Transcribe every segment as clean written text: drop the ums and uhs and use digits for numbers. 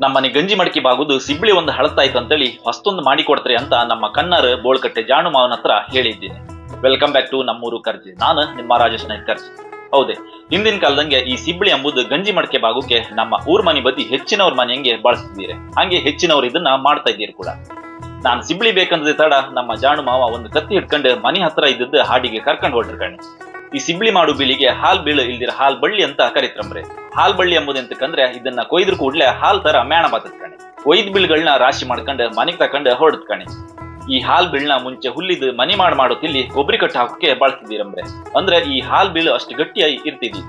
ನಮ್ಮನೆ ಗಂಜಿ ಮಡಕಿ ಬಾಗುದು ಸಿಬ್ಳಿ ಒಂದು ಹಳತಾಯ್ತು ಅಂತೇಳಿ ಹೊಸ್ತೊಂದು ಮಾಡಿ ಕೊಡ್ತಾರೆ ಅಂತ ನಮ್ಮ ಕಣ್ಣಾರ್ ಬೋಳ್ಕಟ್ಟೆ ಜಾನು ಮಾವನ ಹತ್ರ ಹೇಳಿದ್ದೀನಿ. ವೆಲ್ಕಮ್ ಬ್ಯಾಕ್ ಟು ನಮ್ಮೂರು ಕರ್ಜಿ. ನಾನು ನಿಮ್ಮ ರಾಜೇಶ್ ನಾಯ್ಕ ಕರ್ಜಿ. ಹೌದೇ, ಹಿಂದಿನ ಕಾಲದಂಗೆ ಈ ಸಿಬ್ಳಿ ಎಂಬುದು ಗಂಜಿ ಮಡಕೆ ಬಾಗುಕ್ಕೆ ನಮ್ಮ ಊರ್ ಮನೆ ಬದಿ ಹೆಚ್ಚಿನವ್ರ ಮನೆ ಹೆಂಗೆ ಬಳಸ್ತಿದ್ದೀರಿ ಹಂಗೆ ಹೆಚ್ಚಿನವ್ರು ಇದನ್ನ ಮಾಡ್ತಾ ಇದ್ದೀರಿ ಕೂಡ. ನಾನ್ ಸಿಬ್ಳಿ ಬೇಕಂದ್ರೆ ತಡ ನಮ್ಮ ಜಾನು ಮಾವ ಒಂದು ಕತ್ತಿ ಹಿಡ್ಕೊಂಡು ಮನೆ ಹತ್ರ ಇದ್ದದ್ದು ಹಾಡಿಗೆ ಕರ್ಕೊಂಡು ಹೊರಟಿರ್ಕಣಿ. ಈ ಸಿಬ್ಳಿ ಮಾಡು ಬೀಳಿಗೆ ಹಾಲ್ ಬೀಳು ಇಲ್ದಿರ ಹಾಲ್ ಬಳ್ಳಿ ಅಂತ ಕರಿತ್ರಮ್ರೆ. ಹಾಲ್ ಬಳ್ಳಿ ಎಂಬುದೆಂತಕಂದ್ರೆ ಇದನ್ನ ಕೊಯ್ದ್ರ ಕೂಡ್ಲೆ ಹಾಲ್ ತರ ಮೇಣ ಬಾತತ್ಕಣಿ. ಕೊಯ್ದ್ ಬೀಳ್ಗಳನ್ನ ರಾಶಿ ಮಾಡ್ಕೊಂಡು ಮನೆಗ್ ತಕೊಂಡು ಹೊರಡ್ಕಣಿ. ಈ ಹಾಲ್ ಬೀಳ್ನ ಮುಂಚೆ ಹುಲ್ಲಿದ್ ಮನಿ ಮಾಡೋತಿಲ್ಲಿ ಕೊಬ್ಬರಿ ಕಟ್ಟು ಹಾಕೋಕೆ ಬಳಸ್ತಿದ್ದೀರಂಬ್ರೆ. ಅಂದ್ರೆ ಈ ಹಾಲ್ ಬೀಳು ಅಷ್ಟು ಗಟ್ಟಿಯಾಗಿ ಇರ್ತಿದ್ವಿ.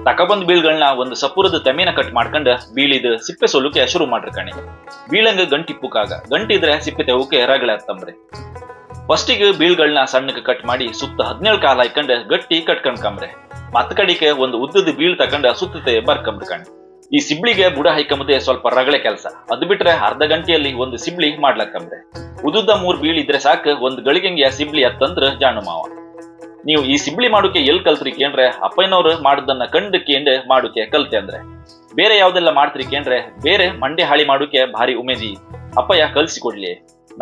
ತಕಬಂದ್ ಬೀಳ್ಗಳನ್ನ ಒಂದು ಸಪುರದ ತೆಮಿನ ಕಟ್ ಮಾಡ್ಕೊಂಡು ಬೀಳಿದ ಸಿಪ್ಪೆ ಸೋಲುಕೆ ಶುರು ಮಾಡಿರ್ಕಣಿ. ಬೀಳಂಗ ಗಂಟಿಪ್ಪುಕಾಗ ಗಂಟಿದ್ರೆ ಸಿಪ್ಪೆ ತೆವಕ್ಕೆ ರಗಳೆ ಹತ್ತಂಬ್ರೆ. ಫಸ್ಟಿಗೆ ಬೀಳ್ಗಳನ್ನ ಸಣ್ಣಕ್ಕೆ ಕಟ್ ಮಾಡಿ ಸುತ್ತ 17 ಕಾಲ ಹಾಕೊಂಡು ಗಟ್ಟಿ ಕಟ್ಕೊಂಡ್ಕಂಬ್ರೆ. ಮತ್ತ ಕಡಿಕೆ ಒಂದು ಉದ್ದದ ಬೀಳ್ ತಕೊಂಡ ಸುತ್ತತೆ ಬರ್ಕಂಬ್ರಕಣಿ. ಈ ಸಿಬ್ಳಿಗೆ ಬುಡ ಹಾಯ್ಕೊಂಬುದೇ ಸ್ವಲ್ಪ ರಗಳೆ ಕೆಲಸ. ಅದು ಬಿಟ್ರೆ ಅರ್ಧ ಗಂಟೆಯಲ್ಲಿ ಒಂದು ಸಿಬ್ಳಿ ಮಾಡ್ಲಕ್ಕಂಬ್ರೆ. ಉದ್ದುದ 3 ಬೀಳ್ ಇದ್ರೆ ಸಾಕು ಒಂದು ಗಳಿಗೆಂಗೆ ಸಿಬ್ಳಿ ಹತ್ತಂದ್ರ ಜಾನು ಮಾವ. ನೀವು ಈ ಸಿಬ್ಳಿ ಮಾಡೋಕೆ ಎಲ್ ಕಲ್ತ್ರಿ ಕೇಂದ್ರೆ ಅಪ್ಪಯ್ಯನವ್ರು ಮಾಡುದನ್ನ ಕಂಡು ಕೇಂದ್ರೆ ಮಾಡೋಕೆ ಕಲ್ತೆ ಅಂದ್ರೆ. ಬೇರೆ ಯಾವ್ದೆಲ್ಲ ಮಾಡ್ತೀರಿ ಕೇಂದ್ರೆ ಬೇರೆ ಮಂಡೆ ಹಾಳಿ ಮಾಡೋಕೆ ಭಾರಿ ಉಮೇದಿ. ಅಪ್ಪಯ್ಯ ಕಲ್ಸಿ ಕೊಡ್ಲಿ,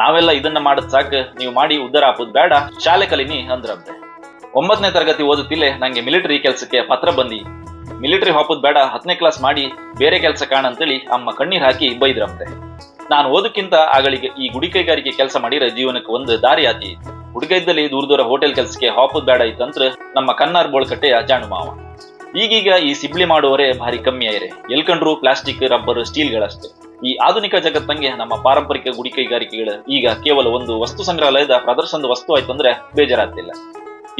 ನಾವೆಲ್ಲ ಇದನ್ನ ಮಾಡದ್ ಸಾಕು, ನೀವು ಮಾಡಿ ಉದ್ದಾರ ಹಾಪುದ್ ಬೇಡ, ಶಾಲೆ ಕಲಿನಿ ಅಂದ್ರಂತೆ. 9ನೇ ತರಗತಿ ಓದುತ್ತಿಲ್ಲೇ ನಂಗೆ ಮಿಲಿಟರಿ ಕೆಲ್ಸಕ್ಕೆ ಪತ್ರ ಬಂದಿ. ಮಿಲಿಟರಿ ಹಾಪುದ್ ಬೇಡ, 10ನೇ ಕ್ಲಾಸ್ ಮಾಡಿ ಬೇರೆ ಕೆಲ್ಸ ಕಾಣಂತೇಳಿ ಅಮ್ಮ ಕಣ್ಣೀರ್ ಹಾಕಿ ಬೈದ್ರಂತೆ. ನಾನು ಓದಕ್ಕಿಂತ ಆಗಳಿಗೆ ಈ ಗುಡಿ ಕೈಗಾರಿಕೆ ಕೆಲಸ ಮಾಡಿದ್ರೆ ಜೀವನಕ್ಕೆ ಒಂದು ದಾರಿ ಆತಿ. ಹುಡುಗೈದ್ದಲ್ಲಿ ದೂರ ಹೋಟೆಲ್ ಕೆಲ್ಸಕ್ಕೆ ಹಾಪುದ್ ಬೇಡ ಇತ್ತಂತ್ರ ನಮ್ಮ ಕಣ್ಣಾರ್ ಬೋಳ್ಕಟ್ಟೆಯ ಜಾನು ಮಾವ. ಈಗೀಗ ಈ ಸಿಬ್ಳಿ ಮಾಡುವವರೇ ಭಾರಿ ಕಮ್ಮಿ ಆಯ್ರೆ. ಎಲ್ಕಂಡ್ರು ಪ್ಲಾಸ್ಟಿಕ್, ರಬ್ಬರ್, ಸ್ಟೀಲ್ಗಳಷ್ಟೇ. ಈ ಆಧುನಿಕ ಜಗತ್ತಂಗೆ ನಮ್ಮ ಪಾರಂಪರಿಕ ಗುಡಿ ಕೈಗಾರಿಕೆಗಳು ಈಗ ಕೇವಲ ಒಂದು ವಸ್ತು ಸಂಗ್ರಹಾಲಯದ ಪ್ರದರ್ಶನದ ವಸ್ತು ಆಯ್ತಂದ್ರೆ ಬೇಜಾರಾಗ್ತಿಲ್ಲ.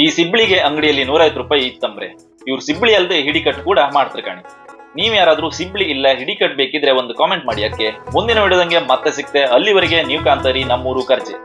ಈ ಸಿಬ್ಳಿಗೆ ಅಂಗಡಿಯಲ್ಲಿ 150 ರೂಪಾಯಿ ಇತ್ತಂಬ್ರೆ. ಇವ್ರು ಸಿಬ್ಳಿ ಅಲ್ಲದೆ ಹಿಡಿಕಟ್ ಕೂಡ ಮಾಡ್ತಾರೆ ಕಾಣಿ. ನೀವ್ ಯಾರಾದ್ರೂ ಸಿಬ್ಳಿ ಇಲ್ಲ ಹಿಡಿಕಟ್ ಬೇಕಿದ್ರೆ ಒಂದು ಕಾಮೆಂಟ್ ಮಾಡಿ. ಯಾಕೆ ಮುಂದಿನ ವಿಡಿಯೋದಂಗೆ ಮತ್ತೆ ಸಿಗ್ತೆ. ಅಲ್ಲಿವರೆಗೆ ನೀವು ಕಾಣ್ತಾರಿ ನಮ್ಮೂರು ಕರ್ಜಿ.